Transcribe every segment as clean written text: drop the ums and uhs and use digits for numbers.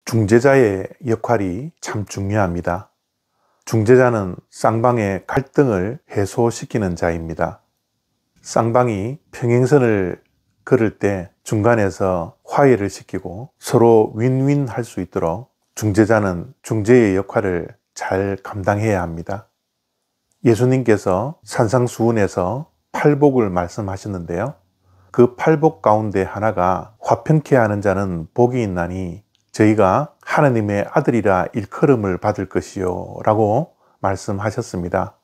중재자의 역할이 참 중요합니다. 중재자는 쌍방의 갈등을 해소시키는 자입니다. 쌍방이 평행선을 걸을 때 중간에서 화해를 시키고 서로 윈윈 할 수 있도록 중재자는 중재의 역할을 잘 감당해야 합니다. 예수님께서 산상수훈에서 팔복을 말씀하셨는데요. 그 팔복 가운데 하나가 화평케 하는 자는 복이 있나니 저희가 하나님의 아들이라 일컬음을 받을 것이요 라고 말씀하셨습니다.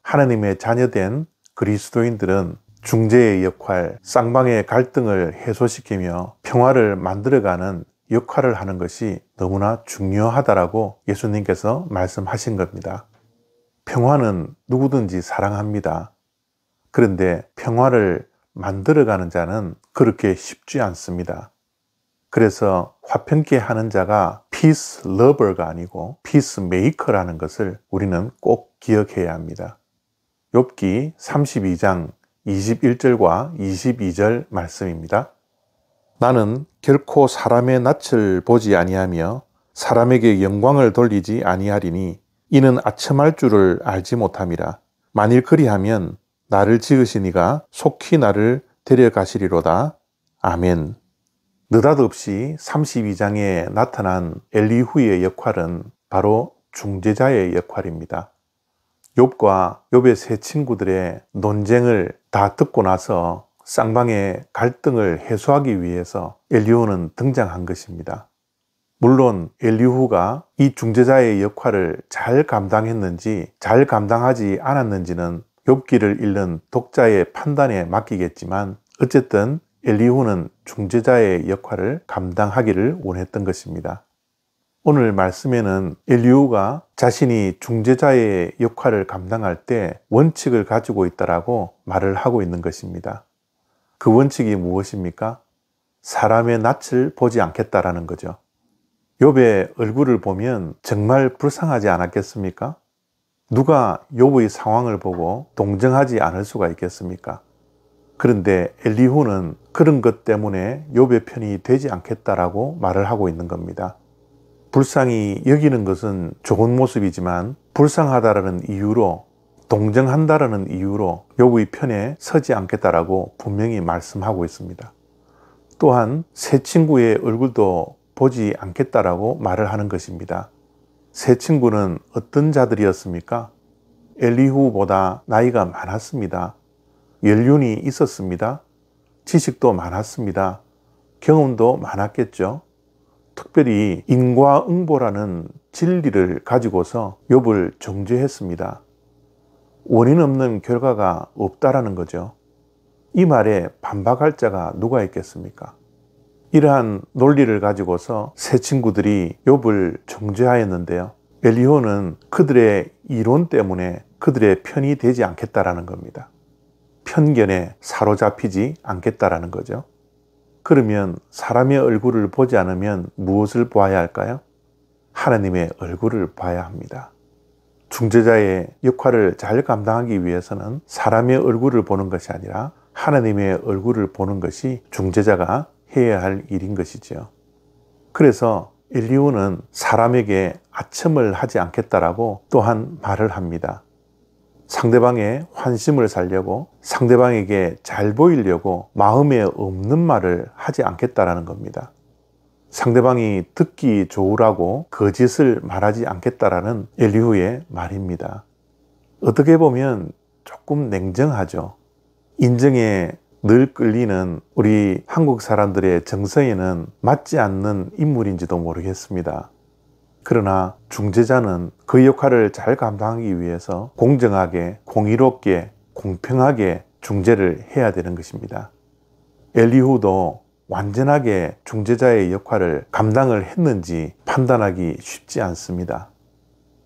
하나님의 자녀된 그리스도인들은 중재의 역할, 쌍방의 갈등을 해소시키며 평화를 만들어가는 역할을 하는 것이 너무나 중요하다라고 예수님께서 말씀하신 겁니다. 평화는 누구든지 사랑합니다. 그런데 평화를 만들어가는 자는 그렇게 쉽지 않습니다. 그래서 화평케 하는 자가 peace lover가 아니고 peace maker라는 것을 우리는 꼭 기억해야 합니다. 욥기 32장 21절과 22절 말씀입니다. 나는 결코 사람의 낯을 보지 아니하며 사람에게 영광을 돌리지 아니하리니 이는 아첨할 줄을 알지 못함이라. 만일 그리하면 나를 지으시니가 속히 나를 데려가시리로다. 아멘. 느닷없이 32장에 나타난 엘리후의 역할은 바로 중재자의 역할입니다. 욥과 욥의 세 친구들의 논쟁을 다 듣고 나서 쌍방의 갈등을 해소하기 위해서 엘리후는 등장한 것입니다. 물론 엘리후가 이 중재자의 역할을 잘 감당했는지 잘 감당하지 않았는지는 욥기를 읽는 독자의 판단에 맡기겠지만 어쨌든 엘리후는 중재자의 역할을 감당하기를 원했던 것입니다. 오늘 말씀에는 엘리후가 자신이 중재자의 역할을 감당할 때 원칙을 가지고 있다라고 말을 하고 있는 것입니다. 그 원칙이 무엇입니까? 사람의 낯을 보지 않겠다라는 거죠. 욥의 얼굴을 보면 정말 불쌍하지 않았겠습니까? 누가 욥의 상황을 보고 동정하지 않을 수가 있겠습니까? 그런데 엘리후는 그런 것 때문에 욥의 편이 되지 않겠다라고 말을 하고 있는 겁니다. 불쌍히 여기는 것은 좋은 모습이지만 불쌍하다라는 이유로, 동정한다라는 이유로 욥의 편에 서지 않겠다라고 분명히 말씀하고 있습니다. 또한 세 친구의 얼굴도 보지 않겠다라고 말을 하는 것입니다. 세 친구는 어떤 자들이었습니까? 엘리후보다 나이가 많았습니다. 연륜이 있었습니다. 지식도 많았습니다. 경험도 많았겠죠. 특별히 인과응보라는 진리를 가지고서 욥을 정죄했습니다. 원인 없는 결과가 없다라는 거죠. 이 말에 반박할 자가 누가 있겠습니까? 이러한 논리를 가지고서 세 친구들이 욥을 정죄하였는데요. 엘리후는 그들의 이론 때문에 그들의 편이 되지 않겠다라는 겁니다. 편견에 사로잡히지 않겠다라는 거죠. 그러면 사람의 얼굴을 보지 않으면 무엇을 보아야 할까요? 하나님의 얼굴을 봐야 합니다. 중재자의 역할을 잘 감당하기 위해서는 사람의 얼굴을 보는 것이 아니라 하나님의 얼굴을 보는 것이 중재자가 해야 할 일인 것이죠. 그래서 엘리후는 사람에게 아첨을 하지 않겠다라고 또한 말을 합니다. 상대방의 환심을 살려고 상대방에게 잘 보이려고 마음에 없는 말을 하지 않겠다라는 겁니다. 상대방이 듣기 좋으라고 거짓을 말하지 않겠다라는 엘리후의 말입니다. 어떻게 보면 조금 냉정하죠. 인정에 늘 끌리는 우리 한국 사람들의 정서에는 맞지 않는 인물인지도 모르겠습니다. 그러나 중재자는 그 역할을 잘 감당하기 위해서 공정하게, 공의롭게, 공평하게 중재를 해야 되는 것입니다. 엘리후도 완전하게 중재자의 역할을 감당을 했는지 판단하기 쉽지 않습니다.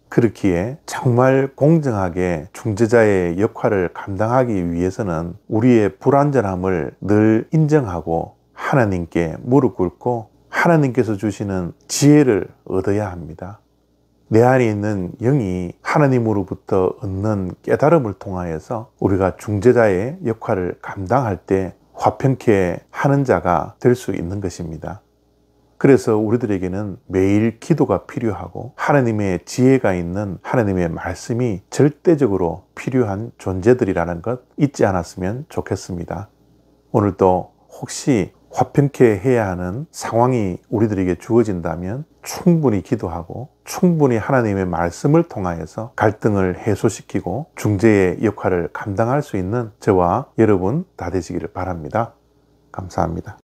그렇기에 정말 공정하게 중재자의 역할을 감당하기 위해서는 우리의 불완전함을 늘 인정하고 하나님께 무릎 꿇고 하나님께서 주시는 지혜를 얻어야 합니다. 내 안에 있는 영이 하나님으로부터 얻는 깨달음을 통하여서 우리가 중재자의 역할을 감당할 때 화평케 하는 자가 될 수 있는 것입니다. 그래서 우리들에게는 매일 기도가 필요하고 하나님의 지혜가 있는 하나님의 말씀이 절대적으로 필요한 존재들이라는 것 잊지 않았으면 좋겠습니다. 오늘도 혹시 화평케 해야 하는 상황이 우리들에게 주어진다면 충분히 기도하고 충분히 하나님의 말씀을 통하여서 갈등을 해소시키고 중재의 역할을 감당할 수 있는 저와 여러분 다 되시기를 바랍니다. 감사합니다.